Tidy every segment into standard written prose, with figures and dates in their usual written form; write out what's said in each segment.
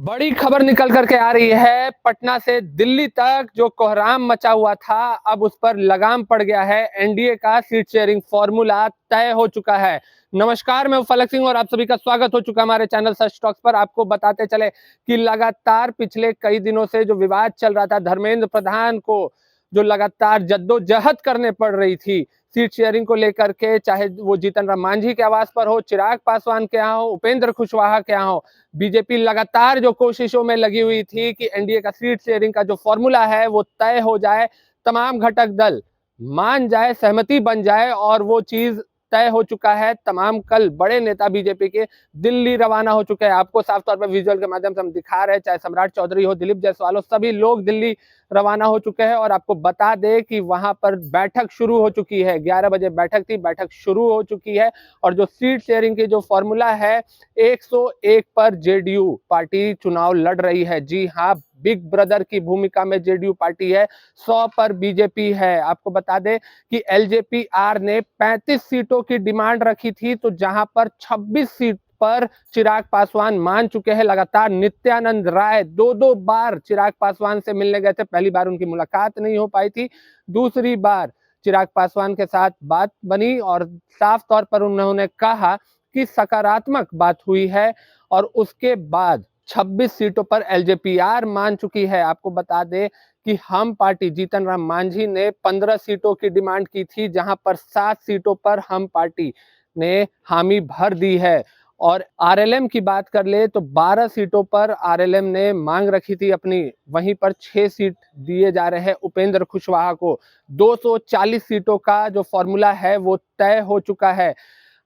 बड़ी खबर निकल करके आ रही है। पटना से दिल्ली तक जो कोहराम मचा हुआ था, अब उस पर लगाम पड़ गया है। एनडीए का सीट शेयरिंग फॉर्मूला तय हो चुका है। नमस्कार, मैं फलक सिंह और आप सभी का स्वागत हो चुका हमारे चैनल सच टॉक्स पर। आपको बताते चले कि लगातार पिछले कई दिनों से जो विवाद चल रहा था, धर्मेंद्र प्रधान को जो लगातार जद्दोजहद करने पड़ रही थी सीट शेयरिंग को लेकर के, चाहे वो जीतन राम मांझी के आवास पर हो, चिराग पासवान के यहाँ हो, उपेंद्र कुशवाहा के यहाँ हो, बीजेपी लगातार जो कोशिशों में लगी हुई थी कि एनडीए का सीट शेयरिंग का जो फॉर्मूला है वो तय हो जाए, तमाम घटक दल मान जाए, सहमति बन जाए, और वो चीज तय हो चुका है। तमाम कल बड़े नेता बीजेपी के दिल्ली रवाना हो चुके हैं। आपको साफ तौर पर विजुअल के माध्यम से हम दिखा रहे हैं, चाहे सम्राट चौधरी हो, दिलीप जायसवाल हो, सभी लोग दिल्ली रवाना हो चुके हैं। और आपको बता दें कि वहां पर बैठक शुरू हो चुकी है। 11 बजे बैठक थी, बैठक शुरू हो चुकी है। और जो सीट शेयरिंग की जो फॉर्मूला है, 101 पर जेडीयू पार्टी चुनाव लड़ रही है। जी हाँ, बिग ब्रदर की भूमिका में जेडीयू पार्टी है। 100 पर बीजेपी है। आपको बता दें कि एलजेपीआर ने 35 सीटों की डिमांड रखी थी, तो जहां पर 26 सीट पर चिराग पासवान मान चुके हैं। लगातार नित्यानंद राय दो बार चिराग पासवान से मिलने गए थे। पहली बार उनकी मुलाकात नहीं हो पाई थी, दूसरी बार चिराग पासवान के साथ बात बनी और साफ तौर पर उन्होंने कहा कि सकारात्मक बात हुई है। और उसके बाद 26 सीटों पर एलजेपीआर मान चुकी है। आपको बता दें कि हम पार्टी जीतन राम मांझी ने 15 सीटों की डिमांड की थी, जहां पर 7 सीटों पर हम पार्टी ने हामी भर दी है। और आरएलएम की बात कर ले तो 12 सीटों पर आरएलएम ने मांग रखी थी अपनी, वहीं पर 6 सीट दिए जा रहे हैं उपेंद्र कुशवाहा को। 240 सीटों का जो फॉर्मूला है वो तय हो चुका है।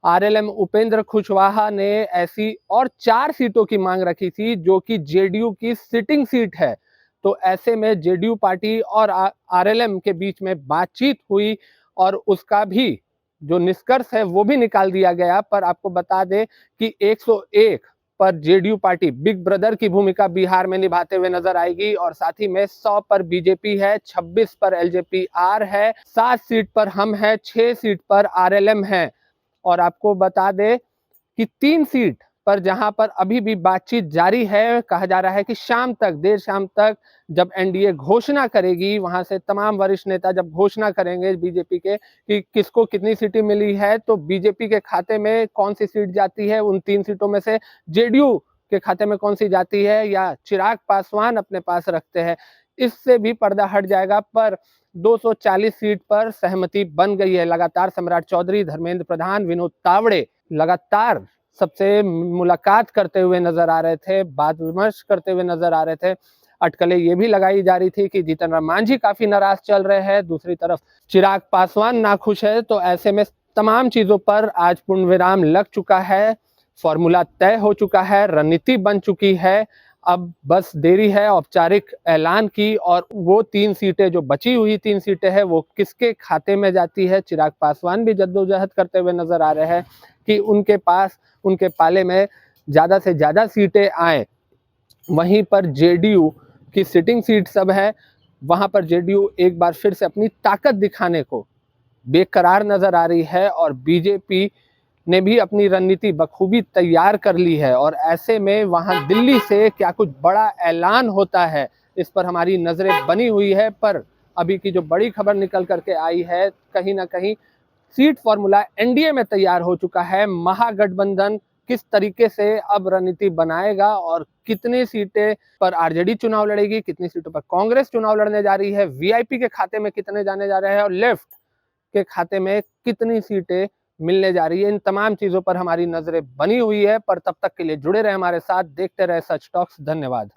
आरएलएम उपेंद्र कुशवाहा ने ऐसी और 4 सीटों की मांग रखी थी, जो कि जेडीयू की सिटिंग सीट है। तो ऐसे में जेडीयू पार्टी और आरएलएम के बीच में बातचीत हुई और उसका भी जो निष्कर्ष है वो भी निकाल दिया गया। पर आपको बता दें कि 101 पर जेडीयू पार्टी बिग ब्रदर की भूमिका बिहार में निभाते हुए नजर आएगी। और साथ ही में 100 पर बीजेपी है, 26 पर एलजेपीआर है, 7 सीट पर हम है, 6 सीट पर आरएलएम है। और आपको बता दें कि 3 सीट पर जहां पर अभी भी बातचीत जारी है, कहा जा रहा है कि शाम तक, देर शाम तक जब एनडीए घोषणा करेगी, वहां से तमाम वरिष्ठ नेता जब घोषणा करेंगे बीजेपी के कि किसको कितनी सीटें मिली है, तो बीजेपी के खाते में कौन सी सीट जाती है, उन 3 सीटों में से जेडीयू के खाते में कौन सी जाती है, या चिराग पासवान अपने पास रखते हैं, इससे भी पर्दा हट जाएगा। पर 240 सीट पर सहमति बन गई है। लगातार सम्राट चौधरी, धर्मेंद्र प्रधान, विनोद तावड़े लगातार सबसे मुलाकात करते हुए नजर आ रहे थे, बात विमर्श करते हुए नजर आ रहे थे। अटकलें ये भी लगाई जा रही थी कि जीतन राम मांझी काफी नाराज चल रहे हैं, दूसरी तरफ चिराग पासवान नाखुश है। तो ऐसे में तमाम चीजों पर आज पूर्ण विराम लग चुका है, फॉर्मूला तय हो चुका है, रणनीति बन चुकी है। अब बस देरी है औपचारिक ऐलान की, और वो 3 सीटें जो बची हुई 3 सीटें हैं वो किसके खाते में जाती है। चिराग पासवान भी जद्दोजहद करते हुए नजर आ रहे हैं कि उनके पास, उनके पाले में ज्यादा से ज्यादा सीटें आए। वहीं पर जेडीयू की सिटिंग सीट सब है, वहां पर जेडीयू एक बार फिर से अपनी ताकत दिखाने को बेकरार नजर आ रही है। और बीजेपी ने भी अपनी रणनीति बखूबी तैयार कर ली है। और ऐसे में वहां दिल्ली से क्या कुछ बड़ा ऐलान होता है, इस पर हमारी नजरें बनी हुई है। पर अभी की जो बड़ी खबर निकल करके आई है, कहीं ना कहीं सीट फॉर्मूला एनडीए में तैयार हो चुका है। महागठबंधन किस तरीके से अब रणनीति बनाएगा और कितनी सीटें पर आरजेडी चुनाव लड़ेगी, कितनी सीटों पर कांग्रेस चुनाव लड़ने जा रही है, वीआईपी के खाते में कितने जाने जा रहे हैं और लेफ्ट के खाते में कितनी सीटें मिलने जा रही है, इन तमाम चीजों पर हमारी नजरें बनी हुई है। पर तब तक के लिए जुड़े रहे हमारे साथ, देखते रहे सच टॉक्स। धन्यवाद।